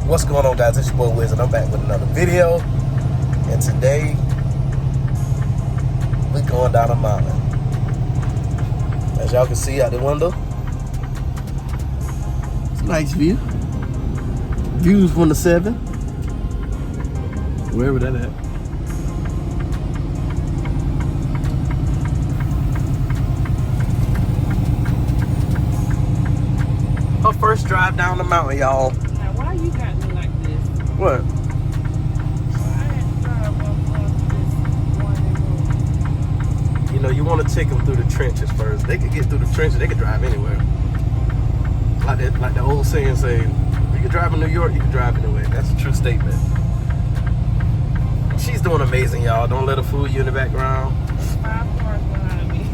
What's going on, guys? It's your boy Wiz, and I'm back with another video. And today we're going down a mountain. As y'all can see out the window, it's a nice view. Views from the 7, wherever that at. Our first drive down the mountain, y'all. Now, why you got me like this? What? I had to drive up this one. You know, you want to take them through the trenches first. They could get through the trenches. They could drive anywhere. Like the old saying say, you can drive in New York, you can drive anywhere. That's a true statement. She's doing amazing, y'all. Don't let her fool you in the background. There's 5 cars behind me.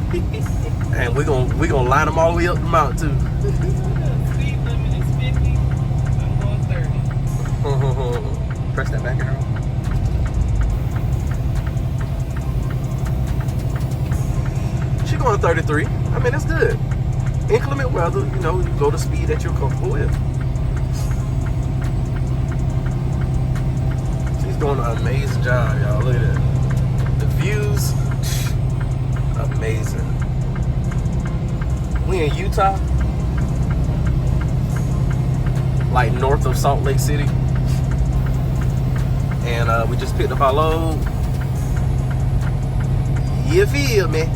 And we're gonna line them all the way up the mountain too. Speed limit is 50. I'm going 30. Press that back arrow. She's going 33. I mean, that's good. Inclement weather, you know, you go the speed that you're comfortable with. She's doing an amazing job, y'all. Look at that. The views, amazing. We in Utah, like north of Salt Lake City. And we just picked up our load. You feel me?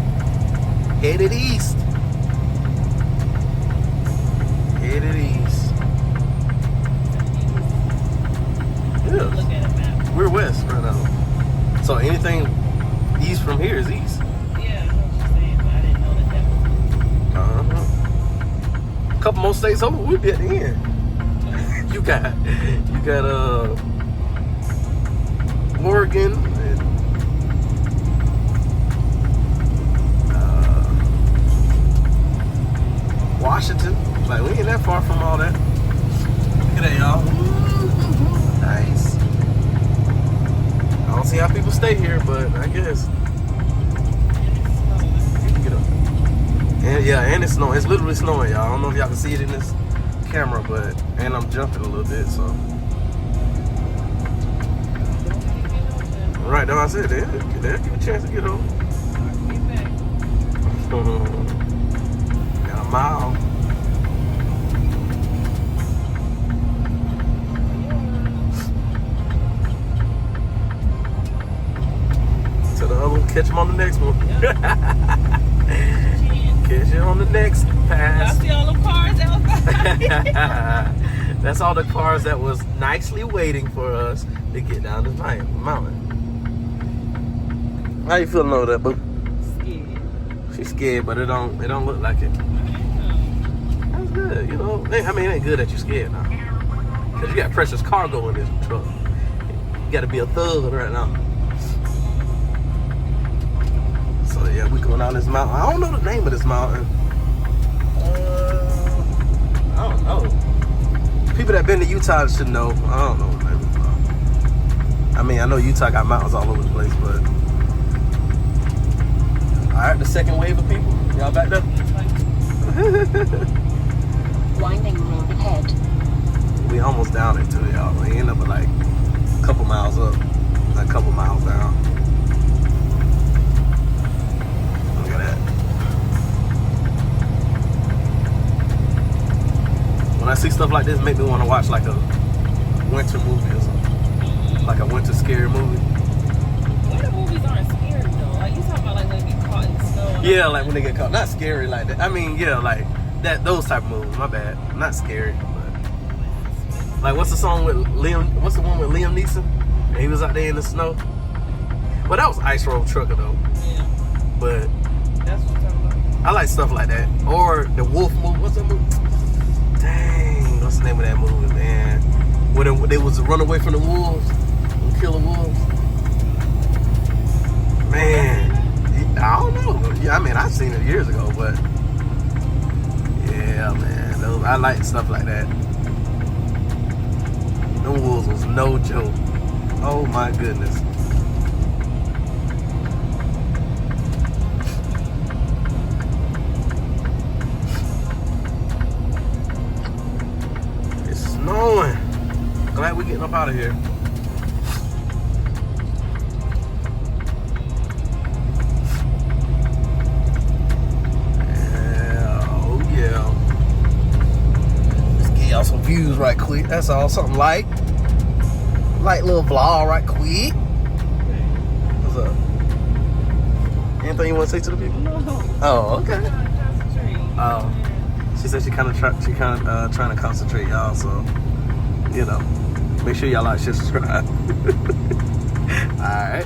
Headed east. Headed east. Yeah. Look at it, map. We're west right now. So anything east from here is east. Yeah, I know what you're saying, but I didn't know that was. A couple more states over, we'll be at the end. You got Oregon and Washington. Like, we ain't that far from all that. Look at that, y'all. Nice. I don't see how people stay here, but I guess. You can get up. And yeah, and it's snowing. It's literally snowing, y'all. I don't know if y'all can see it in this camera, but and I'm jumping a little bit, so. Right, now I said they'll give a chance to get over. Got a mile. To the other one, catch them on the next one. Catch you on the next pass. I see all the cars outside. That's all the cars that was nicely waiting for us to get down this mountain. How you feeling over there, boo? Scared. She's scared, but it don't look like it. That's good, you know. I mean, it ain't good that you're scared now, cause you got precious cargo in this truck. You got to be a thug right now. So yeah, we going down this mountain. I don't know the name of this mountain. I don't know. People that been to Utah should know. I don't know the name of this mountain. I mean, I know Utah got mountains all over the place, but. Alright, the second wave of people. Y'all back there? Winding road ahead. We almost down there too, y'all. We end up at like a couple miles up, a couple miles down. Look at that. When I see stuff like this, it make me want to watch like a winter movie or something. Like a winter scary movie. Winter movies aren't scary though. Like you talking about like when they get caught in the snow. Yeah, like when they get caught. Not scary like that. I mean, yeah, like that. Those type of movies. My bad. Not scary, but like what's the song with Liam? What's the one with Liam Neeson? And he was out there in the snow. Well, that was Ice Road Trucker though. Yeah. But That's what I'm talking about. I like stuff like that. Or the Wolf movie. What's that movie? Dang, what's the name of that movie, man? Where they was run away from the wolves and kill the wolves. Man, I don't know. Yeah, I mean, I've seen it years ago, but yeah, man, I like stuff like that. Them wolves was no joke. Oh my goodness. glad we're getting up out of here. Y'all some views right quick. That's all. Something light little vlog right quick. What's up? Anything you want to say to the people? No. Oh, okay. Concentrate. Oh, she said she kind of trying to concentrate, y'all. So, you know, make sure y'all like, share, subscribe. All right.